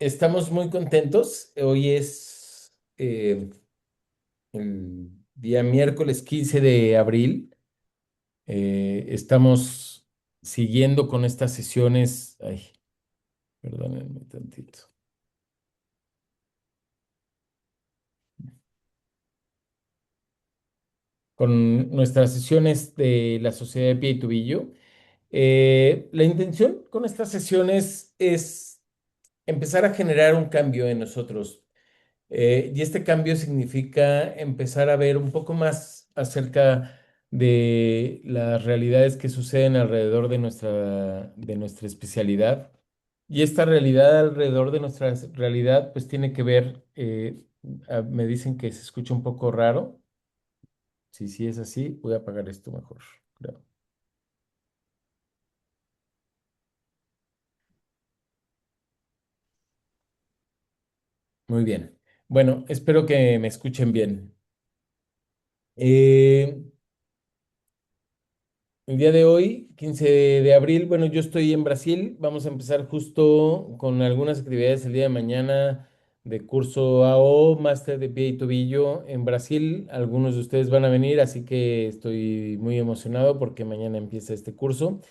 Estamos muy contentos. Hoy es el día miércoles 15 de abril. Estamos siguiendo con estas sesiones. Ay, perdónenme tantito. Con nuestras sesiones de la Sociedad de Pie y Tobillo. La intención con estas sesiones es empezar a generar un cambio en nosotros. Y este cambio significa empezar a ver un poco más acerca de las realidades que suceden alrededor de nuestra especialidad. Y esta realidad alrededor de nuestra realidad, pues tiene que ver, me dicen que se escucha un poco raro. Si es así, voy a apagar esto mejor, creo. Muy bien. Bueno, espero que me escuchen bien. Eh, El día de hoy, 15 de abril, bueno, yo estoy en Brasil. Vamos a empezar justo con algunas actividades el día de mañana de curso AO, Máster de Pie y Tobillo en Brasil. Algunos de ustedes van a venir, así que estoy muy emocionado porque mañana empieza este curso.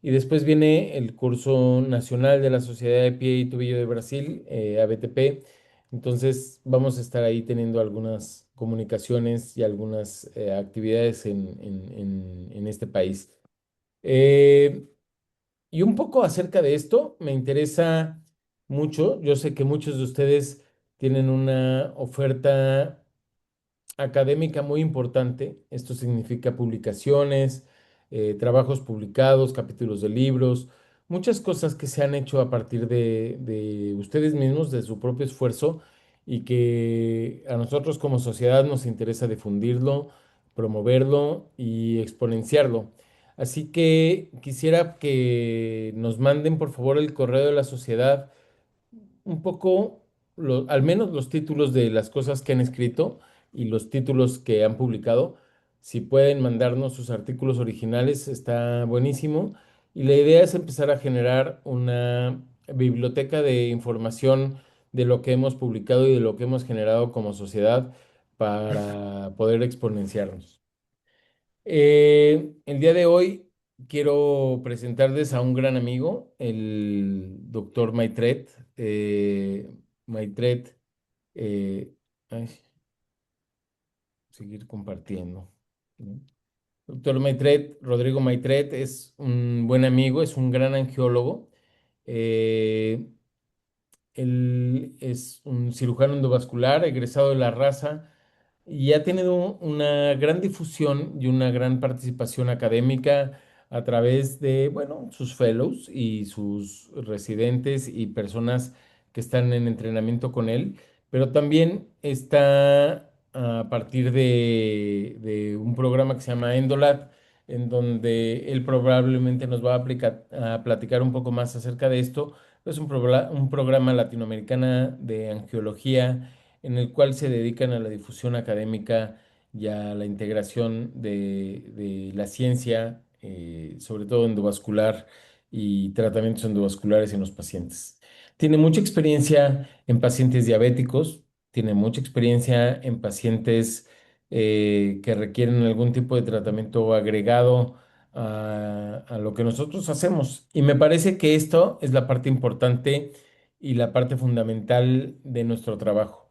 Y después viene el curso nacional de la Sociedad de Pie y Tobillo de Brasil, ABTP. Entonces, vamos a estar ahí teniendo algunas comunicaciones y algunas actividades en este país. Eh, y un poco acerca de esto, me interesa mucho. Yo sé que muchos de ustedes tienen una oferta académica muy importante. Esto significa publicaciones, trabajos publicados, capítulos de libros, muchas cosas que se han hecho a partir de ustedes mismos, de su propio esfuerzo, y que a nosotros como sociedad nos interesa difundirlo, promoverlo y exponenciarlo. Así que quisiera que nos manden por favor el correo de la sociedad un poco, al menos los títulos de las cosas que han escrito y los títulos que han publicado. Si pueden mandarnos sus artículos originales, está buenísimo. Y la idea es empezar a generar una biblioteca de información de lo que hemos publicado y de lo que hemos generado como sociedad para poder exponenciarnos. El día de hoy quiero presentarles a un gran amigo, el doctor Maitret. Maitret, eh, ay, seguir compartiendo, ¿no? Doctor Maitret, Rodrigo Maitret es un buen amigo, es un gran angiólogo. Eh, Él es un cirujano endovascular, egresado de la raza y ha tenido una gran difusión y una gran participación académica a través de, bueno, sus fellows y sus residentes y personas que están en entrenamiento con él, pero también está a partir de un programa que se llama Endolab, en donde él probablemente nos va a platicar un poco más acerca de esto. Es un programa latinoamericana de angiología en el cual se dedican a la difusión académica y a la integración de la ciencia, sobre todo endovascular y tratamientos endovasculares en los pacientes. Tiene mucha experiencia en pacientes diabéticos, tiene mucha experiencia en pacientes que requieren algún tipo de tratamiento agregado a lo que nosotros hacemos. Y me parece que esto es la parte importante y la parte fundamental de nuestro trabajo.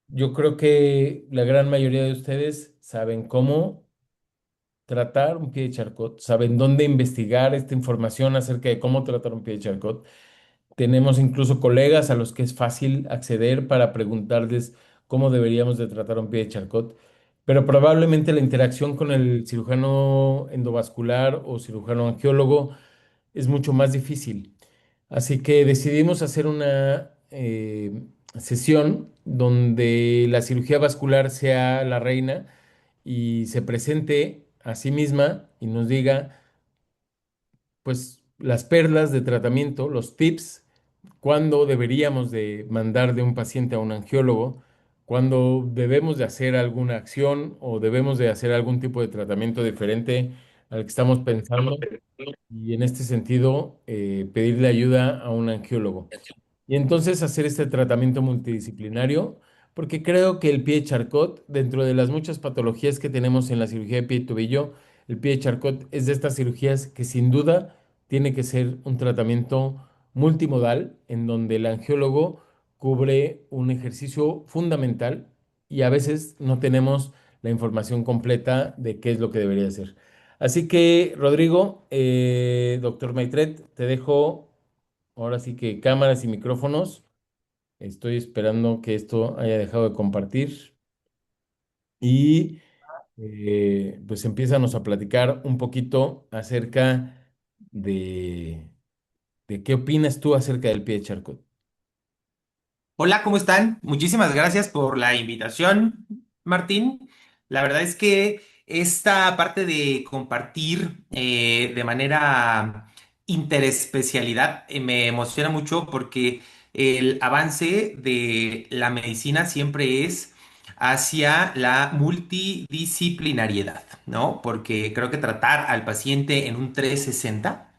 Yo creo que la gran mayoría de ustedes saben cómo tratar un pie de charcot, saben dónde investigar esta información acerca de cómo tratar un pie de charcot. Tenemos incluso colegas a los que es fácil acceder para preguntarles cómo deberíamos de tratar un pie de charcot, pero probablemente la interacción con el cirujano endovascular o cirujano angiólogo es mucho más difícil. Así que decidimos hacer una sesión donde la cirugía vascular sea la reina y se presente a sí misma y nos diga, pues, las perlas de tratamiento, los tips, cuándo deberíamos de mandar de un paciente a un angiólogo, cuándo debemos de hacer alguna acción o debemos de hacer algún tipo de tratamiento diferente al que estamos pensando y en este sentido pedirle ayuda a un angiólogo. Y entonces hacer este tratamiento multidisciplinario, porque creo que el pie de Charcot, dentro de las muchas patologías que tenemos en la cirugía de pie y tobillo, el pie de Charcot es de estas cirugías que sin duda tiene que ser un tratamiento multimodal, en donde el angiólogo cubre un ejercicio fundamental y a veces no tenemos la información completa de qué es lo que debería hacer. Así que, Rodrigo, doctor Maitret, te dejo ahora sí que cámaras y micrófonos. Estoy esperando que esto haya dejado de compartir y pues empiézanos a platicar un poquito acerca de, de qué opinas tú acerca del pie de charcot. Hola, ¿cómo están? Muchísimas gracias por la invitación, Martín. La verdad es que esta parte de compartir de manera interespecialidad me emociona mucho porque el avance de la medicina siempre es hacia la multidisciplinariedad, ¿no? Porque creo que tratar al paciente en un 360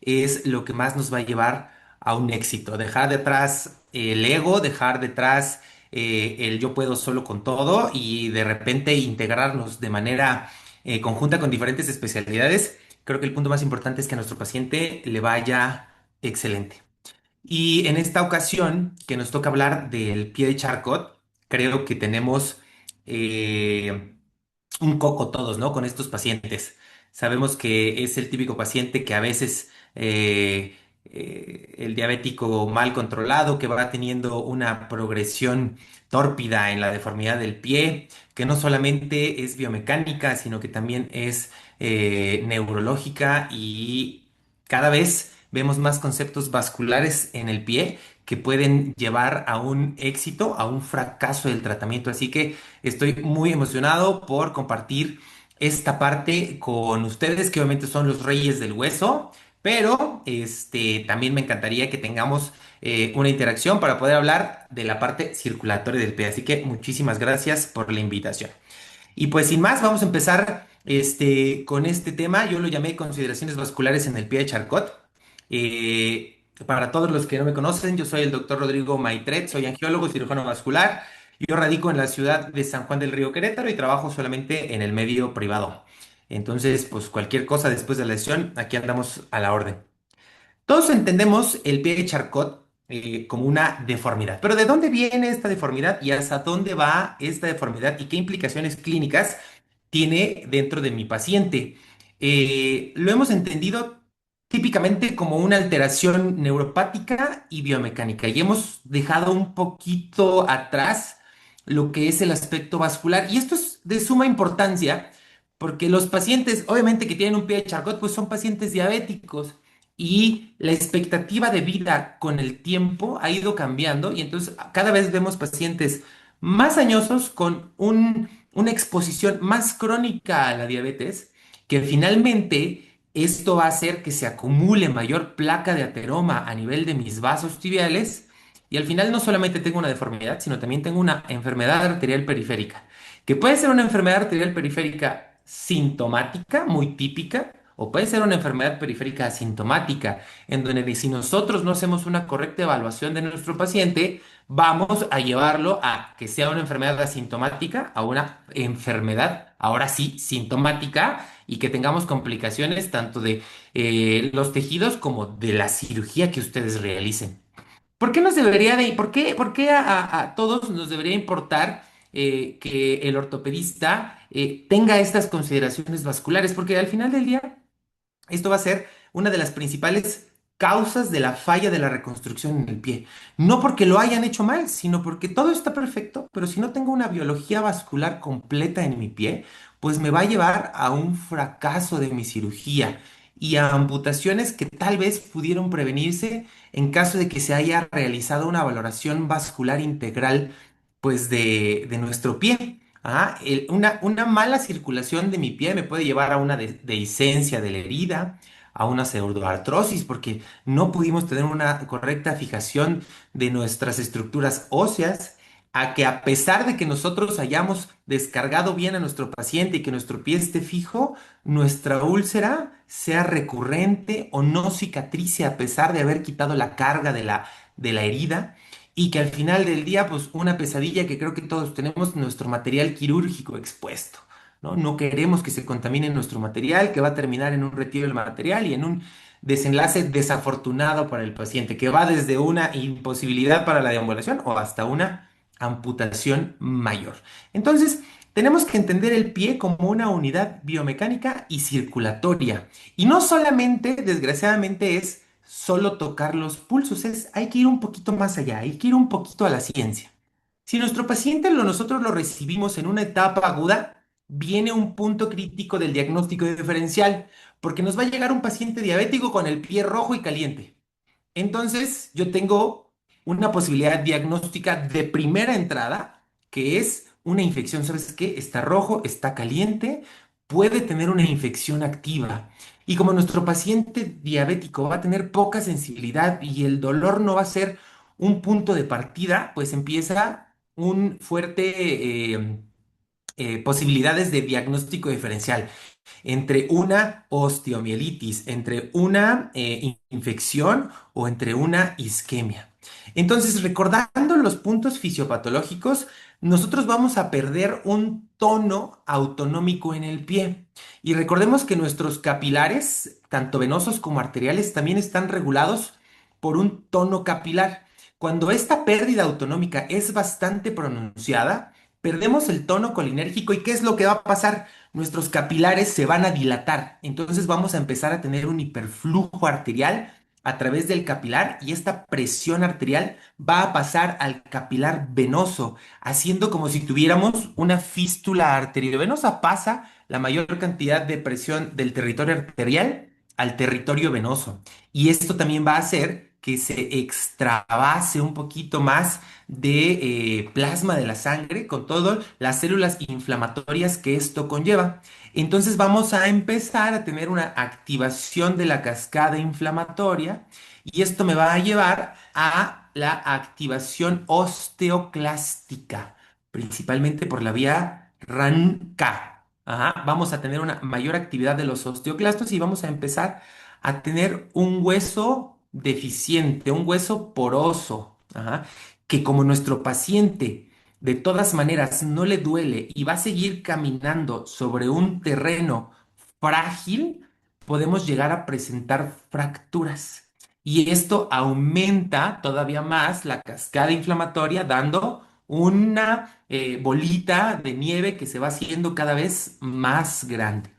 es lo que más nos va a llevar a un éxito. Dejar detrás el ego, dejar detrás el yo puedo solo con todo y de repente integrarnos de manera conjunta con diferentes especialidades. Creo que el punto más importante es que a nuestro paciente le vaya excelente. Y en esta ocasión que nos toca hablar del pie de Charcot, creo que tenemos un coco todos, ¿no? Con estos pacientes. Sabemos que es el típico paciente que a veces el diabético mal controlado, que va teniendo una progresión tórpida en la deformidad del pie, que no solamente es biomecánica, sino que también es neurológica y cada vez vemos más conceptos vasculares en el pie que pueden llevar a un éxito, a un fracaso del tratamiento. Así que estoy muy emocionado por compartir esta parte con ustedes, que obviamente son los reyes del hueso, pero también me encantaría que tengamos una interacción para poder hablar de la parte circulatoria del pie. Así que muchísimas gracias por la invitación. Y pues sin más, vamos a empezar con este tema. Yo lo llamé consideraciones vasculares en el pie de Charcot. Para todos los que no me conocen, yo soy el doctor Rodrigo Maitret, soy angiólogo, cirujano vascular. Yo radico en la ciudad de San Juan del Río Querétaro y trabajo solamente en el medio privado. Entonces, pues cualquier cosa después de la lesión, aquí andamos a la orden. Todos entendemos el pie de Charcot como una deformidad, pero ¿de dónde viene esta deformidad y hasta dónde va esta deformidad y qué implicaciones clínicas tiene dentro de mi paciente? Lo hemos entendido típicamente como una alteración neuropática y biomecánica y hemos dejado un poquito atrás lo que es el aspecto vascular y esto es de suma importancia porque los pacientes, obviamente que tienen un pie de Charcot, pues son pacientes diabéticos y la expectativa de vida con el tiempo ha ido cambiando y entonces cada vez vemos pacientes más añosos con una exposición más crónica a la diabetes, que finalmente esto va a hacer que se acumule mayor placa de ateroma a nivel de mis vasos tibiales y al final no solamente tengo una deformidad, sino también tengo una enfermedad arterial periférica, que puede ser una enfermedad arterial periférica sintomática, muy típica, o puede ser una enfermedad periférica asintomática, en donde si nosotros no hacemos una correcta evaluación de nuestro paciente, vamos a llevarlo a que sea una enfermedad asintomática, a una enfermedad, ahora sí, sintomática, y que tengamos complicaciones tanto de los tejidos como de la cirugía que ustedes realicen. ¿Por qué nos debería de, por qué a todos nos debería importar que el ortopedista tenga estas consideraciones vasculares? Porque al final del día esto va a ser una de las principales causas de la falla de la reconstrucción en el pie. No porque lo hayan hecho mal, sino porque todo está perfecto, pero si no tengo una biología vascular completa en mi pie, pues me va a llevar a un fracaso de mi cirugía y a amputaciones que tal vez pudieron prevenirse en caso de que se haya realizado una valoración vascular integral, pues de nuestro pie. Una mala circulación de mi pie me puede llevar a una dehiscencia de la herida, a una pseudoartrosis, porque no pudimos tener una correcta fijación de nuestras estructuras óseas, a que a pesar de que nosotros hayamos descargado bien a nuestro paciente y que nuestro pie esté fijo, nuestra úlcera sea recurrente o no cicatrice a pesar de haber quitado la carga de la herida y que al final del día, pues una pesadilla que creo que todos tenemos, nuestro material quirúrgico expuesto, ¿no? No queremos que se contamine nuestro material, que va a terminar en un retiro del material y en un desenlace desafortunado para el paciente, que va desde una imposibilidad para la deambulación o hasta una amputación mayor. Entonces, tenemos que entender el pie como una unidad biomecánica y circulatoria. Y no solamente, desgraciadamente, es solo tocar los pulsos, hay que ir un poquito más allá, hay que ir un poquito a la ciencia. Si nuestro paciente nosotros lo recibimos en una etapa aguda, viene un punto crítico del diagnóstico diferencial, porque nos va a llegar un paciente diabético con el pie rojo y caliente. Entonces, yo tengo una posibilidad diagnóstica de primera entrada, que es una infección. ¿Sabes qué? Está rojo, está caliente, puede tener una infección activa. Y como nuestro paciente diabético va a tener poca sensibilidad y el dolor no va a ser un punto de partida, pues empieza un fuerte posibilidades de diagnóstico diferencial entre una osteomielitis, entre una infección o entre una isquemia. Entonces, recordando los puntos fisiopatológicos, nosotros vamos a perder un tono autonómico en el pie. Y recordemos que nuestros capilares, tanto venosos como arteriales, también están regulados por un tono capilar. Cuando esta pérdida autonómica es bastante pronunciada, perdemos el tono colinérgico. ¿Y qué es lo que va a pasar? Nuestros capilares se van a dilatar. Entonces vamos a empezar a tener un hiperflujo arterial a través del capilar y esta presión arterial va a pasar al capilar venoso, haciendo como si tuviéramos una fístula arteriovenosa. Pasa la mayor cantidad de presión del territorio arterial al territorio venoso. Y esto también va a hacer que se extravase un poquito más de plasma de la sangre con todas las células inflamatorias que esto conlleva. Entonces vamos a empezar a tener una activación de la cascada inflamatoria y esto me va a llevar a la activación osteoclástica, principalmente por la vía RANK. Ajá, vamos a tener una mayor actividad de los osteoclastos y vamos a empezar a tener un hueso deficiente, un hueso poroso. Ajá, que como nuestro paciente de todas maneras no le duele y va a seguir caminando sobre un terreno frágil, podemos llegar a presentar fracturas. Y esto aumenta todavía más la cascada inflamatoria, dando una bolita de nieve que se va haciendo cada vez más grande.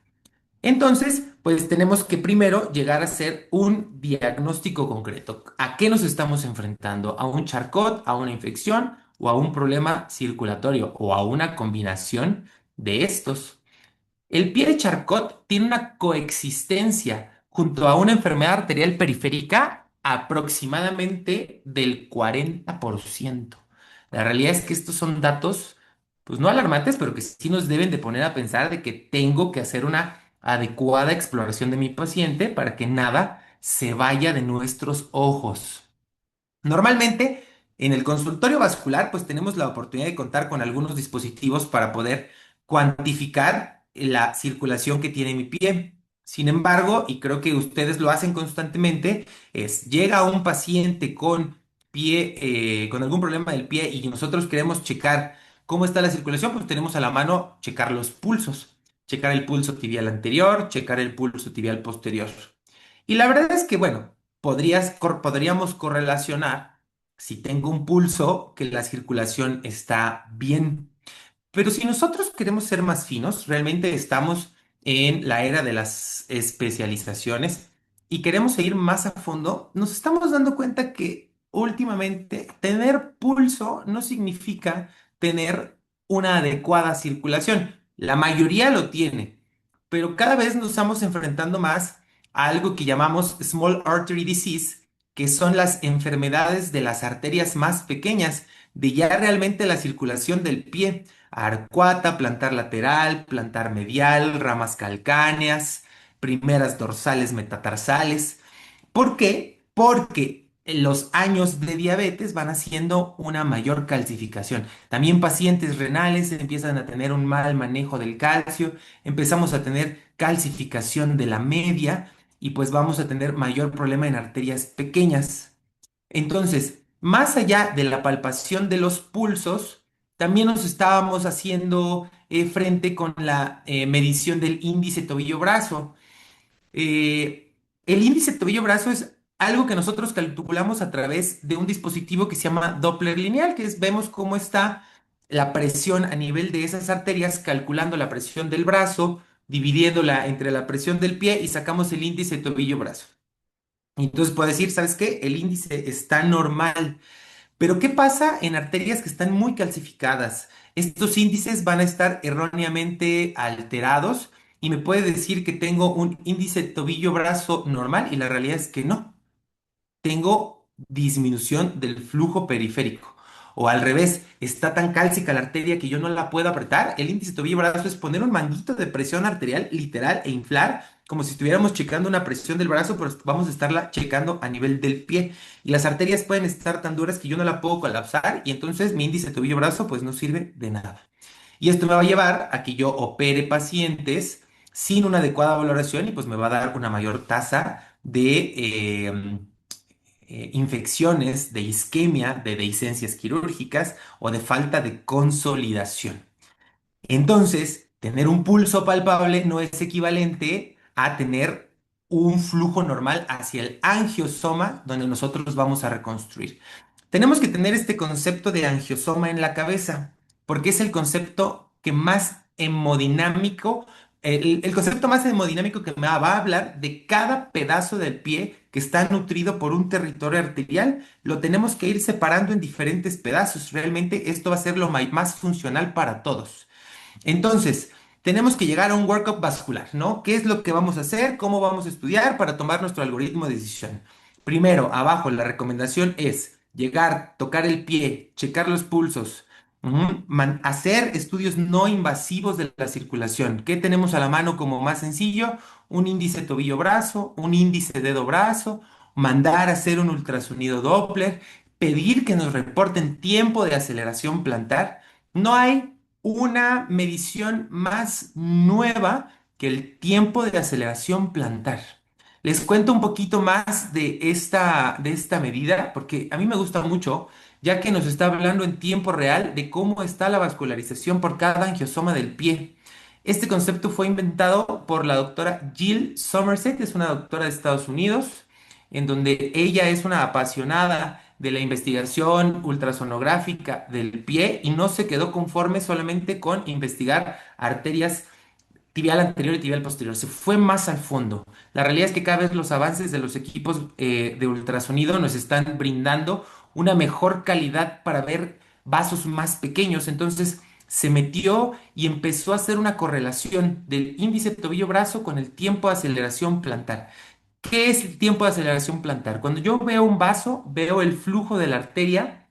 Entonces, pues tenemos que primero llegar a hacer un diagnóstico concreto. ¿A qué nos estamos enfrentando? ¿A un Charcot, a una infección o a un problema circulatorio o a una combinación de estos? El pie de Charcot tiene una coexistencia junto a una enfermedad arterial periférica aproximadamente del 40%. La realidad es que estos son datos, pues no alarmantes, pero que sí nos deben de poner a pensar de que tengo que hacer una adecuada exploración de mi paciente para que nada se vaya de nuestros ojos. Normalmente, en el consultorio vascular, pues tenemos la oportunidad de contar con algunos dispositivos para poder cuantificar la circulación que tiene mi pie. Sin embargo, y creo que ustedes lo hacen constantemente, llega un paciente con pie, con algún problema del pie y nosotros queremos checar cómo está la circulación, pues tenemos a la mano checar los pulsos, checar el pulso tibial anterior, checar el pulso tibial posterior. Y la verdad es que, bueno, podríamos correlacionar si tengo un pulso que la circulación está bien. Pero si nosotros queremos ser más finos, realmente estamos en la era de las especializaciones y queremos ir más a fondo, nos estamos dando cuenta que últimamente tener pulso no significa tener una adecuada circulación. La mayoría lo tiene, pero cada vez nos estamos enfrentando más a algo que llamamos Small Artery Disease, que son las enfermedades de las arterias más pequeñas, de ya realmente la circulación del pie arcuata, plantar lateral, plantar medial, ramas calcáneas, primeras dorsales metatarsales. ¿Por qué? Porque los años de diabetes van haciendo una mayor calcificación. También pacientes renales empiezan a tener un mal manejo del calcio, empezamos a tener calcificación de la media y pues vamos a tener mayor problema en arterias pequeñas. Entonces, más allá de la palpación de los pulsos, también nos estábamos haciendo frente con la medición del índice tobillo-brazo. El índice tobillo-brazo es algo que nosotros calculamos a través de un dispositivo que se llama Doppler lineal, que es vemos cómo está la presión a nivel de esas arterias, calculando la presión del brazo, dividiéndola entre la presión del pie y sacamos el índice tobillo-brazo. Entonces puedo decir, ¿sabes qué? El índice está normal. Pero ¿qué pasa en arterias que están muy calcificadas? Estos índices van a estar erróneamente alterados y me puede decir que tengo un índice tobillo-brazo normal y la realidad es que no, tengo disminución del flujo periférico. O al revés, está tan cálcica la arteria que yo no la puedo apretar. El índice tobillo-brazo es poner un manguito de presión arterial literal e inflar, como si estuviéramos checando una presión del brazo, pero vamos a estarla checando a nivel del pie. Y las arterias pueden estar tan duras que yo no la puedo colapsar y entonces mi índice tobillo-brazo pues no sirve de nada. Y esto me va a llevar a que yo opere pacientes sin una adecuada valoración y pues me va a dar una mayor tasa de infecciones, de isquemia, de dehiscencias quirúrgicas o de falta de consolidación. Entonces, tener un pulso palpable no es equivalente a tener un flujo normal hacia el angiosoma donde nosotros vamos a reconstruir. Tenemos que tener este concepto de angiosoma en la cabeza, porque es el concepto que más hemodinámico, el concepto más hemodinámico que me va a hablar de cada pedazo del pie que está nutrido por un territorio arterial. Lo tenemos que ir separando en diferentes pedazos. Realmente esto va a ser lo más funcional para todos. Entonces, tenemos que llegar a un workup vascular, ¿no? ¿Qué es lo que vamos a hacer? ¿Cómo vamos a estudiar para tomar nuestro algoritmo de decisión? Primero, abajo, la recomendación es llegar, tocar el pie, checar los pulsos, hacer estudios no invasivos de la circulación. ¿Qué tenemos a la mano como más sencillo? Un índice tobillo-brazo, un índice dedo-brazo, mandar a hacer un ultrasonido Doppler, pedir que nos reporten tiempo de aceleración plantar. No hay una medición más nueva que el tiempo de aceleración plantar. Les cuento un poquito más de esta medida, porque a mí me gusta mucho, ya que nos está hablando en tiempo real de cómo está la vascularización por cada angiosoma del pie. Este concepto fue inventado por la doctora Jill Somerset, es una doctora de Estados Unidos, en donde ella es una apasionada de la investigación ultrasonográfica del pie y no se quedó conforme solamente con investigar arterias tibial anterior y tibial posterior, se fue más al fondo. La realidad es que cada vez los avances de los equipos de ultrasonido nos están brindando una mejor calidad para ver vasos más pequeños. Entonces se metió y empezó a hacer una correlación del índice tobillo-brazo con el tiempo de aceleración plantar. ¿Qué es el tiempo de aceleración plantar? Cuando yo veo un vaso, veo el flujo de la arteria.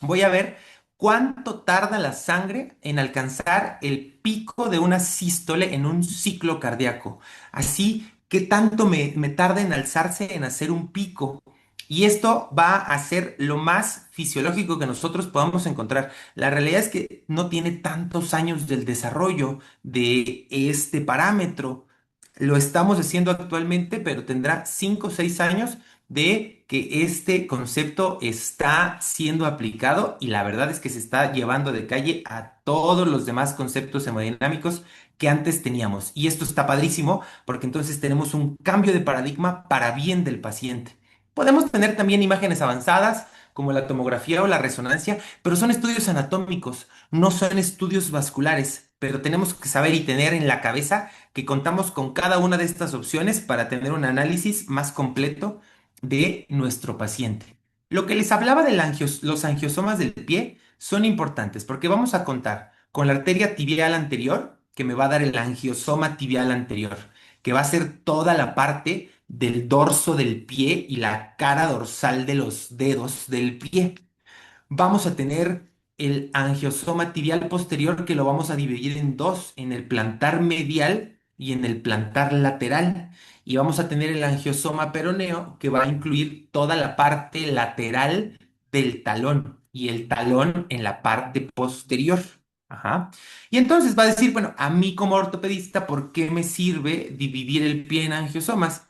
Voy a ver cuánto tarda la sangre en alcanzar el pico de una sístole en un ciclo cardíaco. Así, qué tanto me tarda en alzarse, en hacer un pico. Y esto va a ser lo más fisiológico que nosotros podamos encontrar. La realidad es que no tiene tantos años del desarrollo de este parámetro. Lo estamos haciendo actualmente, pero tendrá 5 o 6 años de que este concepto está siendo aplicado y la verdad es que se está llevando de calle a todos los demás conceptos hemodinámicos que antes teníamos. Y esto está padrísimo porque entonces tenemos un cambio de paradigma para bien del paciente. Podemos tener también imágenes avanzadas como la tomografía o la resonancia, pero son estudios anatómicos, no son estudios vasculares. Pero tenemos que saber y tener en la cabeza que contamos con cada una de estas opciones para tener un análisis más completo de nuestro paciente. Lo que les hablaba de los angiosomas del pie son importantes porque vamos a contar con la arteria tibial anterior, que me va a dar el angiosoma tibial anterior, que va a ser toda la parte del dorso del pie y la cara dorsal de los dedos del pie. Vamos a tener el angiosoma tibial posterior que lo vamos a dividir en dos, en el plantar medial y en el plantar lateral. Y vamos a tener el angiosoma peroneo que va a incluir toda la parte lateral del talón y el talón en la parte posterior. Ajá. Y entonces va a decir, bueno, a mí como ortopedista, ¿por qué me sirve dividir el pie en angiosomas?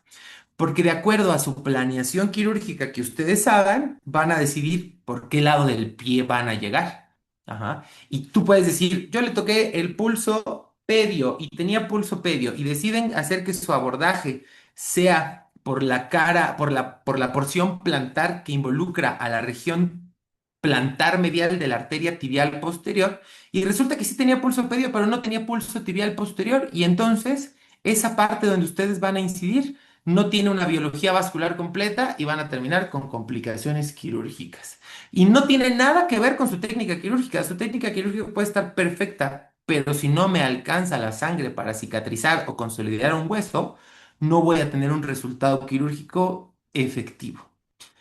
Porque de acuerdo a su planeación quirúrgica que ustedes hagan, van a decidir por qué lado del pie van a llegar. Ajá. Y tú puedes decir, yo le toqué el pulso pedio y tenía pulso pedio y deciden hacer que su abordaje sea por la cara, por la porción plantar que involucra a la región plantar medial de la arteria tibial posterior. Y resulta que sí tenía pulso pedio, pero no tenía pulso tibial posterior. Y entonces, esa parte donde ustedes van a incidir no tiene una biología vascular completa y van a terminar con complicaciones quirúrgicas. Y no tiene nada que ver con su técnica quirúrgica. Su técnica quirúrgica puede estar perfecta, pero si no me alcanza la sangre para cicatrizar o consolidar un hueso, no voy a tener un resultado quirúrgico efectivo.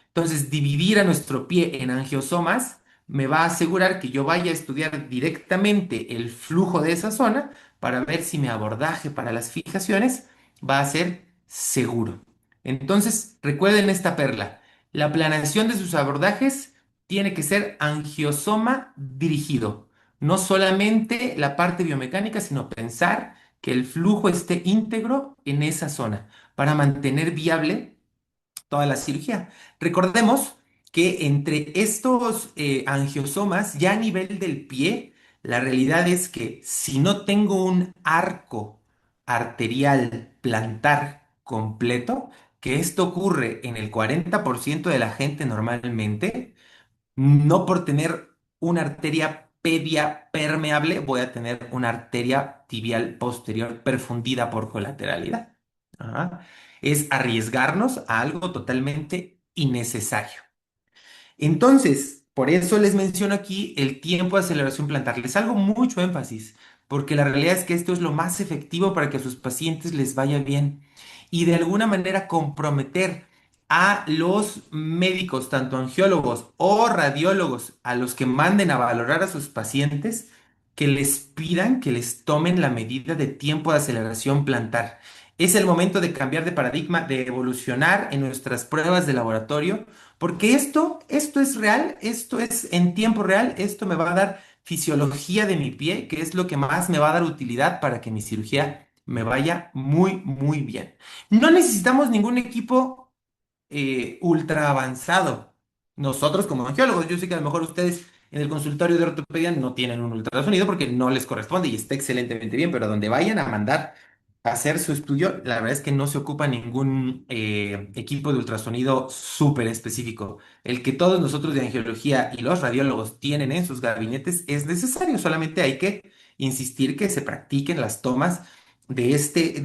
Entonces, dividir a nuestro pie en angiosomas me va a asegurar que yo vaya a estudiar directamente el flujo de esa zona para ver si mi abordaje para las fijaciones va a ser seguro. Entonces, recuerden esta perla. La planeación de sus abordajes tiene que ser angiosoma dirigido. No solamente la parte biomecánica, sino pensar que el flujo esté íntegro en esa zona para mantener viable toda la cirugía. Recordemos que entre estos angiosomas, ya a nivel del pie, la realidad es que si no tengo un arco arterial plantar completo, que esto ocurre en el 40% de la gente normalmente, no por tener una arteria pedia permeable, voy a tener una arteria tibial posterior perfundida por colateralidad. Ajá. Es arriesgarnos a algo totalmente innecesario. Entonces, por eso les menciono aquí el tiempo de aceleración plantar. Les hago mucho énfasis, porque la realidad es que esto es lo más efectivo para que a sus pacientes les vaya bien y de alguna manera comprometer a los médicos, tanto angiólogos o radiólogos, a los que manden a valorar a sus pacientes, que les pidan que les tomen la medida de tiempo de aceleración plantar. Es el momento de cambiar de paradigma, de evolucionar en nuestras pruebas de laboratorio porque esto es real, esto es en tiempo real, esto me va a dar fisiología de mi pie, que es lo que más me va a dar utilidad para que mi cirugía me vaya muy, muy bien. No necesitamos ningún equipo ultra avanzado. Nosotros como angiólogos, yo sé que a lo mejor ustedes en el consultorio de ortopedia no tienen un ultrasonido porque no les corresponde y está excelentemente bien, pero donde vayan a mandar a hacer su estudio, la verdad es que no se ocupa ningún equipo de ultrasonido súper específico. El que todos nosotros de angiología y los radiólogos tienen en sus gabinetes es necesario, solamente hay que insistir que se practiquen las tomas de este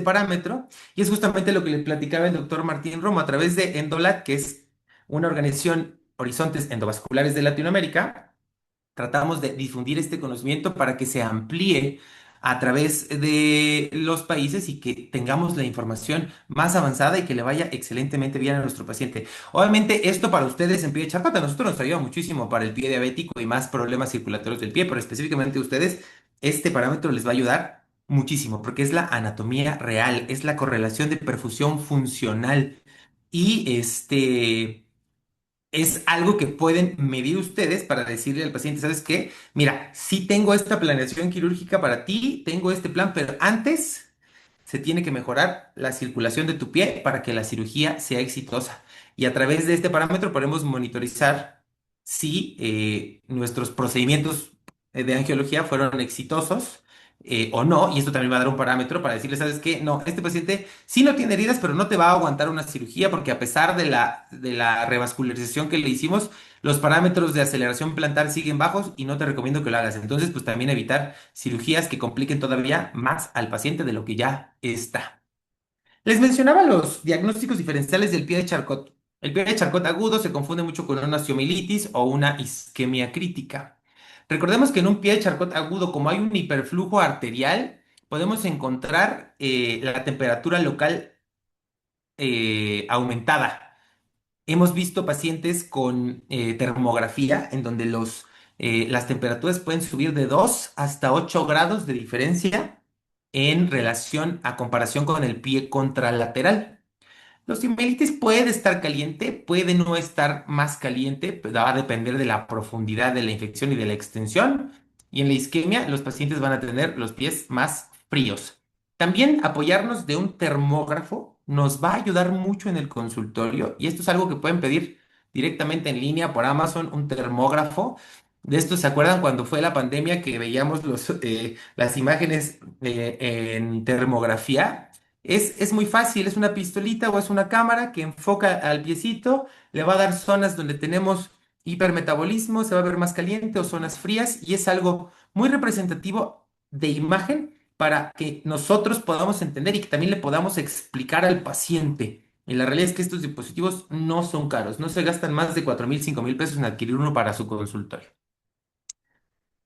parámetro, y es justamente lo que le platicaba el doctor Martín Romo a través de Endolat, que es una organización Horizontes Endovasculares de Latinoamérica. Tratamos de difundir este conocimiento para que se amplíe a través de los países y que tengamos la información más avanzada y que le vaya excelentemente bien a nuestro paciente. Obviamente, esto para ustedes en pie de charcota, a nosotros nos ayuda muchísimo para el pie diabético y más problemas circulatorios del pie, pero específicamente a ustedes, este parámetro les va a ayudar muchísimo porque es la anatomía real, es la correlación de perfusión funcional y es algo que pueden medir ustedes para decirle al paciente, ¿sabes qué? Mira, sí tengo esta planeación quirúrgica para ti, tengo este plan, pero antes se tiene que mejorar la circulación de tu pie para que la cirugía sea exitosa. Y a través de este parámetro podemos monitorizar si nuestros procedimientos de angiología fueron exitosos o no. Y esto también va a dar un parámetro para decirle, ¿sabes qué? No, este paciente sí no tiene heridas, pero no te va a aguantar una cirugía porque a pesar de la revascularización que le hicimos, los parámetros de aceleración plantar siguen bajos y no te recomiendo que lo hagas. Entonces, pues también evitar cirugías que compliquen todavía más al paciente de lo que ya está. Les mencionaba los diagnósticos diferenciales del pie de Charcot. El pie de Charcot agudo se confunde mucho con una osteomielitis o una isquemia crítica. Recordemos que en un pie de Charcot agudo, como hay un hiperflujo arterial, podemos encontrar la temperatura local aumentada. Hemos visto pacientes con termografía en donde las temperaturas pueden subir de 2 hasta 8 grados de diferencia en relación a comparación con el pie contralateral. Los osteomielitis puede estar caliente, puede no estar más caliente, pues va a depender de la profundidad de la infección y de la extensión. Y en la isquemia, los pacientes van a tener los pies más fríos. También apoyarnos de un termógrafo nos va a ayudar mucho en el consultorio y esto es algo que pueden pedir directamente en línea por Amazon, un termógrafo. De esto se acuerdan cuando fue la pandemia que veíamos las imágenes en termografía. Es muy fácil, es una pistolita o es una cámara que enfoca al piecito, le va a dar zonas donde tenemos hipermetabolismo, se va a ver más caliente o zonas frías y es algo muy representativo de imagen para que nosotros podamos entender y que también le podamos explicar al paciente. Y la realidad es que estos dispositivos no son caros, no se gastan más de 4,000, 5,000 pesos en adquirir uno para su consultorio.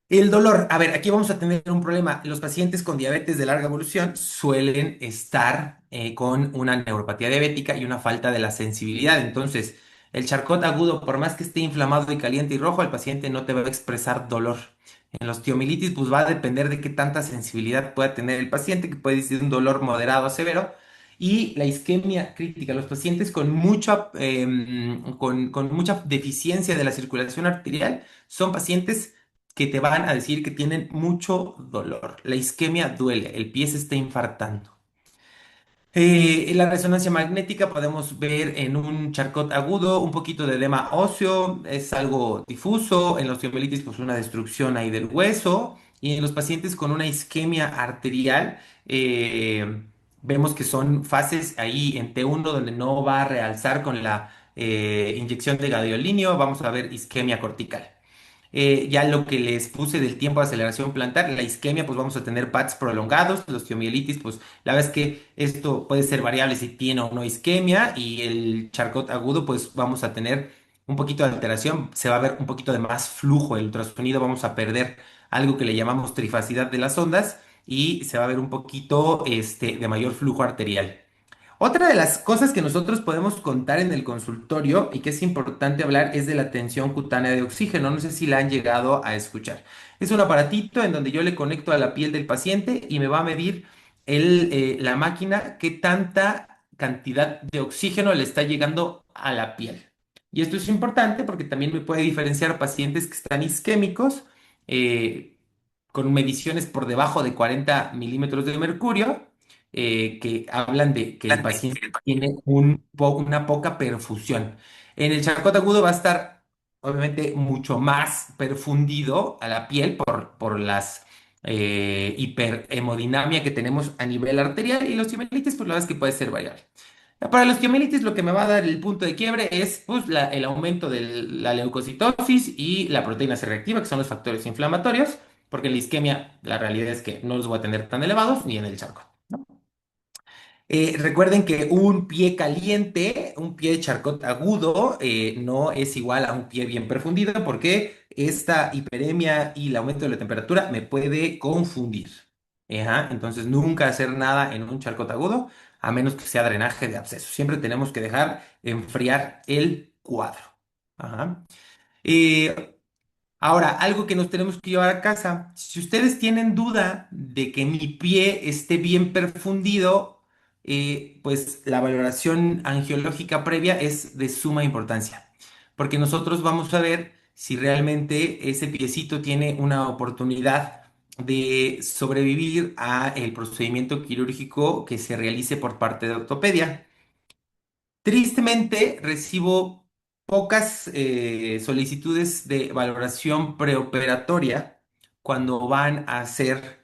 El dolor, a ver, aquí vamos a tener un problema. Los pacientes con diabetes de larga evolución suelen estar con una neuropatía diabética y una falta de la sensibilidad. Entonces, el charcot agudo, por más que esté inflamado y caliente y rojo, el paciente no te va a expresar dolor. En la osteomielitis, pues va a depender de qué tanta sensibilidad pueda tener el paciente, que puede ser un dolor moderado a severo. Y la isquemia crítica, los pacientes con mucha deficiencia de la circulación arterial son pacientes que te van a decir que tienen mucho dolor. La isquemia duele, el pie se está infartando. En la resonancia magnética podemos ver en un charcot agudo un poquito de edema óseo, es algo difuso, en la osteomielitis pues una destrucción ahí del hueso y en los pacientes con una isquemia arterial vemos que son fases ahí en T1 donde no va a realzar con la inyección de gadolínio, vamos a ver isquemia cortical. Ya lo que les puse del tiempo de aceleración plantar, la isquemia, pues vamos a tener PATs prolongados, la osteomielitis, pues la verdad es que esto puede ser variable si tiene o no isquemia, y el charcot agudo, pues vamos a tener un poquito de alteración, se va a ver un poquito de más flujo, el ultrasonido vamos a perder algo que le llamamos trifacidad de las ondas, y se va a ver un poquito de mayor flujo arterial. Otra de las cosas que nosotros podemos contar en el consultorio y que es importante hablar es de la tensión cutánea de oxígeno. No sé si la han llegado a escuchar. Es un aparatito en donde yo le conecto a la piel del paciente y me va a medir la máquina qué tanta cantidad de oxígeno le está llegando a la piel. Y esto es importante porque también me puede diferenciar pacientes que están isquémicos eh, con mediciones por debajo de 40 milímetros de mercurio que hablan de que el paciente tiene una poca perfusión. En el charcot agudo va a estar obviamente mucho más perfundido a la piel por las hiperhemodinamia que tenemos a nivel arterial y los osteomielitis, pues la verdad es que puede ser variable. Para los osteomielitis lo que me va a dar el punto de quiebre es pues, el aumento de la leucocitosis y la proteína C reactiva, que son los factores inflamatorios, porque en la isquemia la realidad es que no los voy a tener tan elevados ni en el charcot. Recuerden que un pie caliente, un pie de charcot agudo, no es igual a un pie bien perfundido porque esta hiperemia y el aumento de la temperatura me puede confundir. Ajá, entonces nunca hacer nada en un charcot agudo a menos que sea drenaje de absceso. Siempre tenemos que dejar enfriar el cuadro. Ajá. Eh, Ahora, algo que nos tenemos que llevar a casa, si ustedes tienen duda de que mi pie esté bien perfundido, pues la valoración angiológica previa es de suma importancia, porque nosotros vamos a ver si realmente ese piecito tiene una oportunidad de sobrevivir a el procedimiento quirúrgico que se realice por parte de ortopedia. Tristemente, recibo pocas solicitudes de valoración preoperatoria cuando van a hacer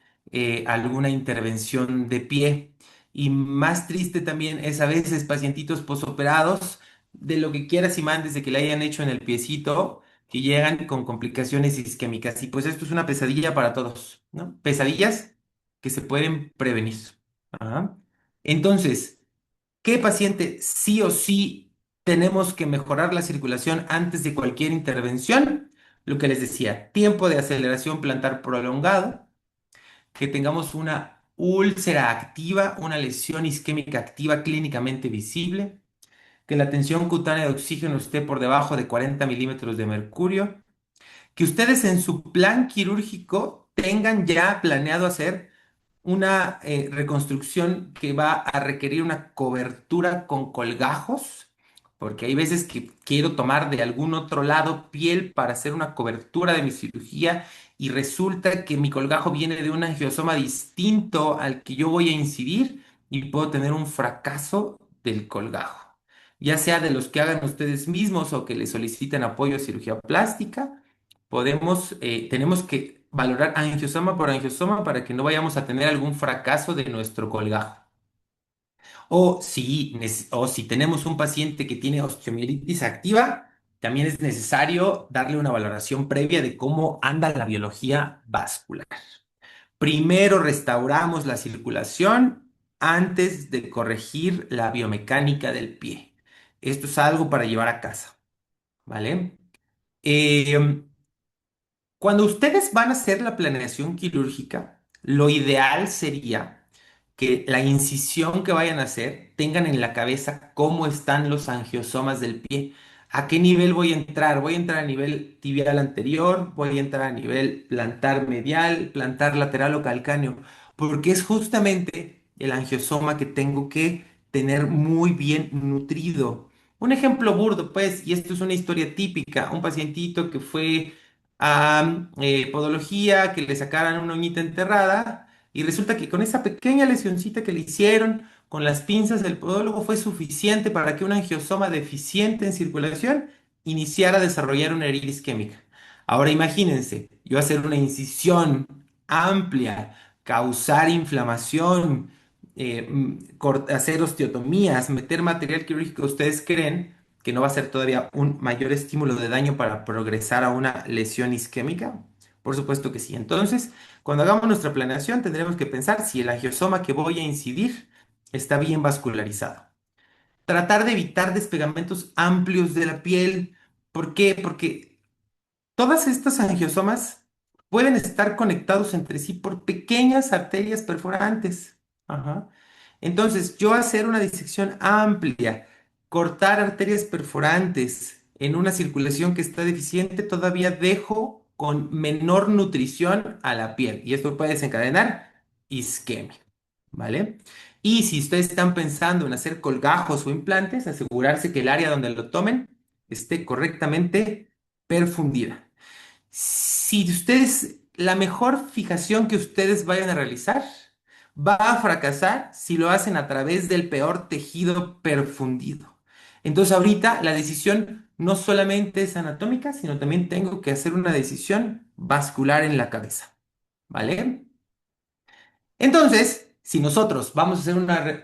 alguna intervención de pie. Y más triste también es a veces pacientitos posoperados de lo que quieras y mandes de que le hayan hecho en el piecito, que llegan con complicaciones isquémicas. Y pues esto es una pesadilla para todos, ¿no? Pesadillas que se pueden prevenir. Ajá. Entonces, ¿qué paciente sí o sí tenemos que mejorar la circulación antes de cualquier intervención? Lo que les decía, tiempo de aceleración plantar prolongado, que tengamos una úlcera activa, una lesión isquémica activa clínicamente visible, que la tensión cutánea de oxígeno esté por debajo de 40 milímetros de mercurio, que ustedes en su plan quirúrgico tengan ya planeado hacer una reconstrucción que va a requerir una cobertura con colgajos porque hay veces que quiero tomar de algún otro lado piel para hacer una cobertura de mi cirugía y resulta que mi colgajo viene de un angiosoma distinto al que yo voy a incidir y puedo tener un fracaso del colgajo, ya sea de los que hagan ustedes mismos o que le soliciten apoyo a cirugía plástica. Tenemos que valorar angiosoma por angiosoma para que no vayamos a tener algún fracaso de nuestro colgajo. O si tenemos un paciente que tiene osteomielitis activa, también es necesario darle una valoración previa de cómo anda la biología vascular. Primero restauramos la circulación antes de corregir la biomecánica del pie. Esto es algo para llevar a casa, ¿vale? Eh, Cuando ustedes van a hacer la planeación quirúrgica, lo ideal sería que la incisión que vayan a hacer tengan en la cabeza cómo están los angiosomas del pie. ¿A qué nivel voy a entrar? Voy a entrar a nivel tibial anterior, voy a entrar a nivel plantar medial, plantar lateral o calcáneo, porque es justamente el angiosoma que tengo que tener muy bien nutrido. Un ejemplo burdo, pues, y esto es una historia típica, un pacientito que fue a podología, que le sacaran una uñita enterrada y resulta que con esa pequeña lesioncita que le hicieron con las pinzas del podólogo fue suficiente para que un angiosoma deficiente en circulación iniciara a desarrollar una herida isquémica. Ahora imagínense, yo hacer una incisión amplia, causar inflamación, hacer osteotomías, meter material quirúrgico, ¿ustedes creen que no va a ser todavía un mayor estímulo de daño para progresar a una lesión isquémica? Por supuesto que sí. Entonces, cuando hagamos nuestra planeación, tendremos que pensar si el angiosoma que voy a incidir está bien vascularizado. Tratar de evitar despegamentos amplios de la piel. ¿Por qué? Porque todas estas angiosomas pueden estar conectados entre sí por pequeñas arterias perforantes. Ajá. Entonces, yo hacer una disección amplia, cortar arterias perforantes en una circulación que está deficiente, todavía dejo con menor nutrición a la piel y esto puede desencadenar isquemia, ¿vale? Y si ustedes están pensando en hacer colgajos o implantes, asegurarse que el área donde lo tomen esté correctamente perfundida. Si ustedes, la mejor fijación que ustedes vayan a realizar va a fracasar si lo hacen a través del peor tejido perfundido. Entonces ahorita la decisión no solamente es anatómica, sino también tengo que hacer una decisión vascular en la cabeza, ¿vale? Entonces, si nosotros vamos a hacer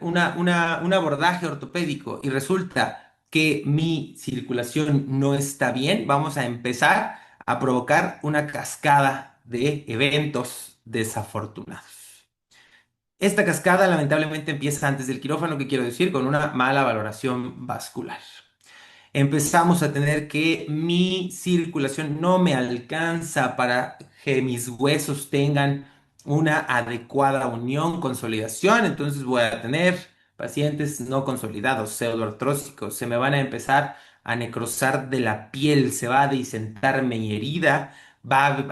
un abordaje ortopédico y resulta que mi circulación no está bien, vamos a empezar a provocar una cascada de eventos desafortunados. Esta cascada lamentablemente empieza antes del quirófano, que quiero decir, con una mala valoración vascular. Empezamos a tener que mi circulación no me alcanza para que mis huesos tengan una adecuada unión, consolidación, entonces voy a tener pacientes no consolidados, pseudoartrósicos, se me van a empezar a necrosar de la piel, se va a disentar mi herida, va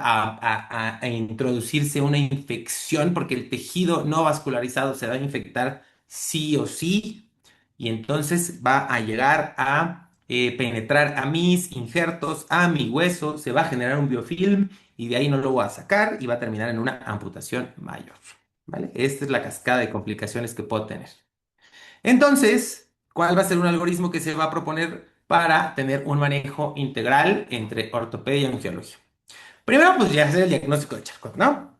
a introducirse una infección porque el tejido no vascularizado se va a infectar sí o sí y entonces va a llegar a penetrar a mis injertos, a mi hueso, se va a generar un biofilm y de ahí no lo voy a sacar y va a terminar en una amputación mayor. ¿Vale? Esta es la cascada de complicaciones que puedo tener. Entonces, ¿cuál va a ser un algoritmo que se va a proponer para tener un manejo integral entre ortopedia y angiología? Primero, pues ya hacer el diagnóstico de Charcot, ¿no?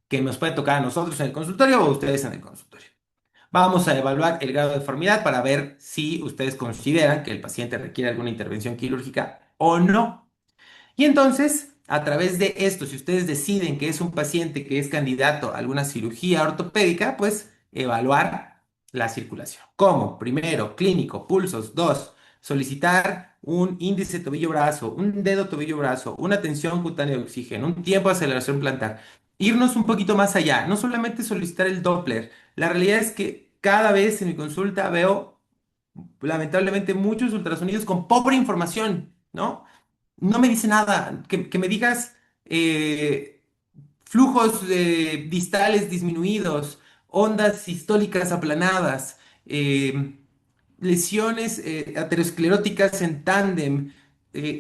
Que nos puede tocar a nosotros en el consultorio o a ustedes en el consultorio. Vamos a evaluar el grado de deformidad para ver si ustedes consideran que el paciente requiere alguna intervención quirúrgica o no. Y entonces, a través de esto, si ustedes deciden que es un paciente que es candidato a alguna cirugía ortopédica, pues evaluar la circulación. ¿Cómo? Primero, clínico, pulsos. Dos, solicitar un índice tobillo-brazo, un dedo tobillo-brazo, una tensión cutánea de oxígeno, un tiempo de aceleración plantar. Irnos un poquito más allá, no solamente solicitar el Doppler. La realidad es que cada vez en mi consulta veo, lamentablemente, muchos ultrasonidos con pobre información, ¿no? No me dice nada. Que me digas eh, flujos distales disminuidos, ondas sistólicas aplanadas, lesiones ateroscleróticas en tándem,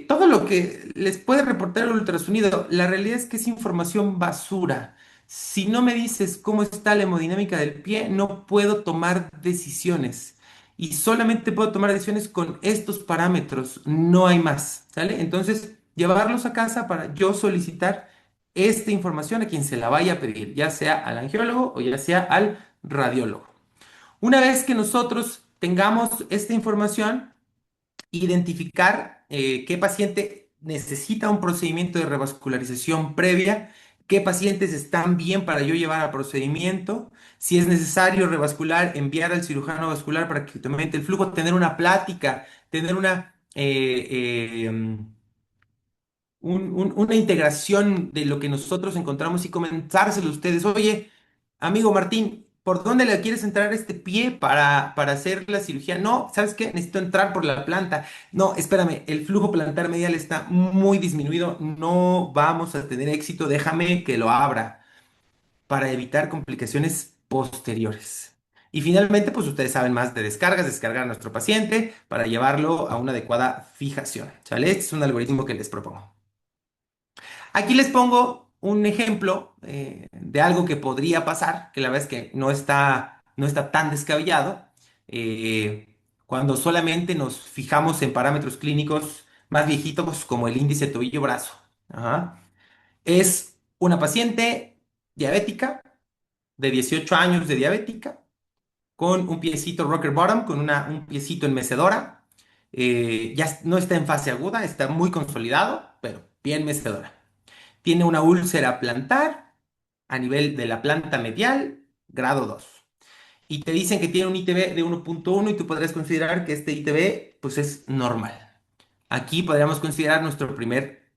todo lo que les puede reportar el ultrasonido, la realidad es que es información basura. Si no me dices cómo está la hemodinámica del pie, no puedo tomar decisiones. Y solamente puedo tomar decisiones con estos parámetros, no hay más, ¿sale? Entonces, llevarlos a casa para yo solicitar esta información a quien se la vaya a pedir, ya sea al angiólogo o ya sea al radiólogo. Una vez que nosotros tengamos esta información, identificar qué paciente necesita un procedimiento de revascularización previa, qué pacientes están bien para yo llevar a procedimiento, si es necesario revascular, enviar al cirujano vascular para que te aumente el flujo, tener una plática, tener una integración de lo que nosotros encontramos y comentárselo a ustedes. Oye, amigo Martín, ¿por dónde le quieres entrar este pie para hacer la cirugía? No, ¿sabes qué? Necesito entrar por la planta. No, espérame, el flujo plantar medial está muy disminuido. No vamos a tener éxito. Déjame que lo abra para evitar complicaciones posteriores. Y finalmente, pues ustedes saben más de descargas, descargar a nuestro paciente para llevarlo a una adecuada fijación. ¿Sale? Este es un algoritmo que les propongo. Aquí les pongo un ejemplo de algo que podría pasar, que la verdad es que no está tan descabellado, cuando solamente nos fijamos en parámetros clínicos más viejitos como el índice tobillo-brazo. Ajá. Es una paciente diabética, de 18 años de diabética, con un piecito rocker bottom, con un piecito en mecedora. Ya no está en fase aguda, está muy consolidado, pero bien mecedora. Tiene una úlcera plantar a nivel de la planta medial, grado 2. Y te dicen que tiene un ITB de 1.1 y tú podrías considerar que este ITB pues es normal. Aquí podríamos considerar nuestro primer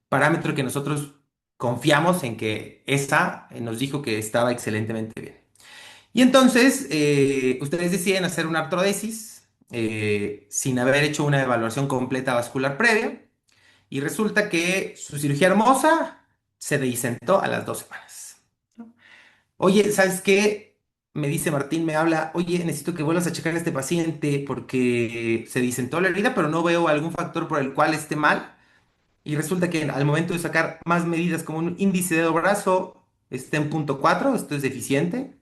parámetro que nosotros confiamos en que esa nos dijo que estaba excelentemente bien. Y entonces ustedes deciden hacer una artrodesis sin haber hecho una evaluación completa vascular previa. Y resulta que su cirugía hermosa se deisentó a las 2 semanas. Oye, ¿sabes qué? Me dice Martín, me habla, oye, necesito que vuelvas a checar a este paciente porque se disentó la herida, pero no veo algún factor por el cual esté mal. Y resulta que al momento de sacar más medidas como un índice de brazo está en 0.4, esto es deficiente.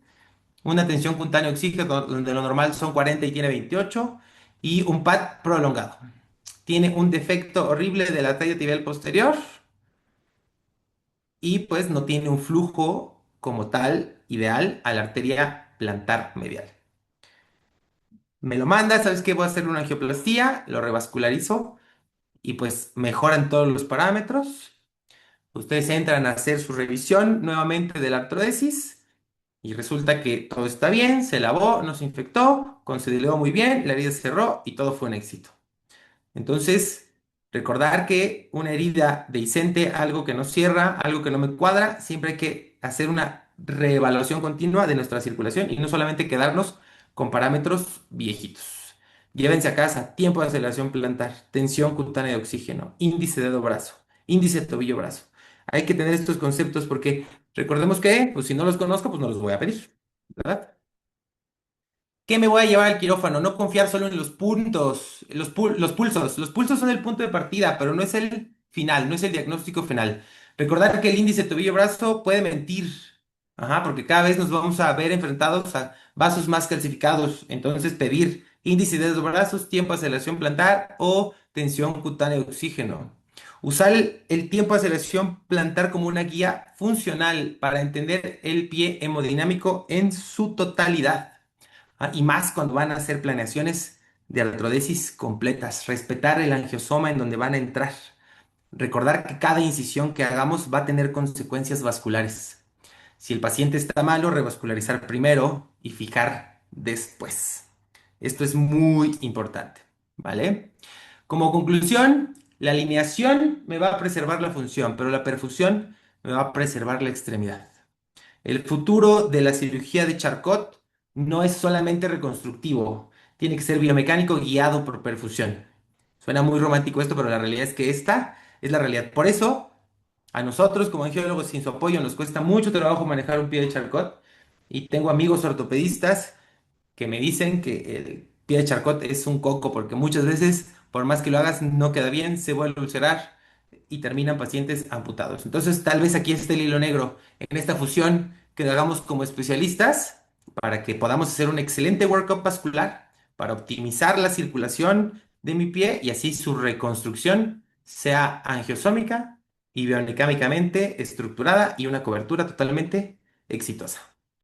Una tensión cutánea oxígeno donde lo normal son 40 y tiene 28. Y un PAD prolongado. Tiene un defecto horrible de la talla tibial posterior y pues no tiene un flujo como tal ideal a la arteria plantar medial. Me lo manda, ¿sabes qué? Voy a hacer una angioplastía, lo revascularizo y pues mejoran todos los parámetros. Ustedes entran a hacer su revisión nuevamente de la artrodesis y resulta que todo está bien, se lavó, no se infectó, consolidó muy bien, la herida se cerró y todo fue un éxito. Entonces, recordar que una herida dehiscente, algo que no cierra, algo que no me cuadra, siempre hay que hacer una reevaluación continua de nuestra circulación y no solamente quedarnos con parámetros viejitos. Llévense a casa tiempo de aceleración plantar, tensión cutánea de oxígeno, índice dedo-brazo, índice tobillo-brazo. Hay que tener estos conceptos porque recordemos que, pues si no los conozco, pues no los voy a pedir, ¿verdad? ¿Qué me voy a llevar al quirófano? No confiar solo en los puntos, los pulsos. Los pulsos son el punto de partida, pero no es el final, no es el diagnóstico final. Recordar que el índice tobillo-brazo puede mentir. Ajá, porque cada vez nos vamos a ver enfrentados a vasos más calcificados. Entonces, pedir índice de los brazos, tiempo de aceleración plantar o tensión cutánea de oxígeno. Usar el tiempo de aceleración plantar como una guía funcional para entender el pie hemodinámico en su totalidad. Y más cuando van a hacer planeaciones de artrodesis completas. Respetar el angiosoma en donde van a entrar. Recordar que cada incisión que hagamos va a tener consecuencias vasculares. Si el paciente está malo, revascularizar primero y fijar después. Esto es muy importante, ¿vale? Como conclusión, la alineación me va a preservar la función, pero la perfusión me va a preservar la extremidad. El futuro de la cirugía de Charcot no es solamente reconstructivo, tiene que ser biomecánico guiado por perfusión. Suena muy romántico esto, pero la realidad es que esta es la realidad. Por eso, a nosotros como angiólogos sin su apoyo nos cuesta mucho trabajo manejar un pie de Charcot y tengo amigos ortopedistas que me dicen que el pie de Charcot es un coco, porque muchas veces, por más que lo hagas, no queda bien, se vuelve a ulcerar y terminan pacientes amputados. Entonces, tal vez aquí esté el hilo negro en esta fusión que hagamos como especialistas para que podamos hacer un excelente workup vascular para optimizar la circulación de mi pie y así su reconstrucción sea angiosómica y biomecánicamente estructurada y una cobertura totalmente exitosa.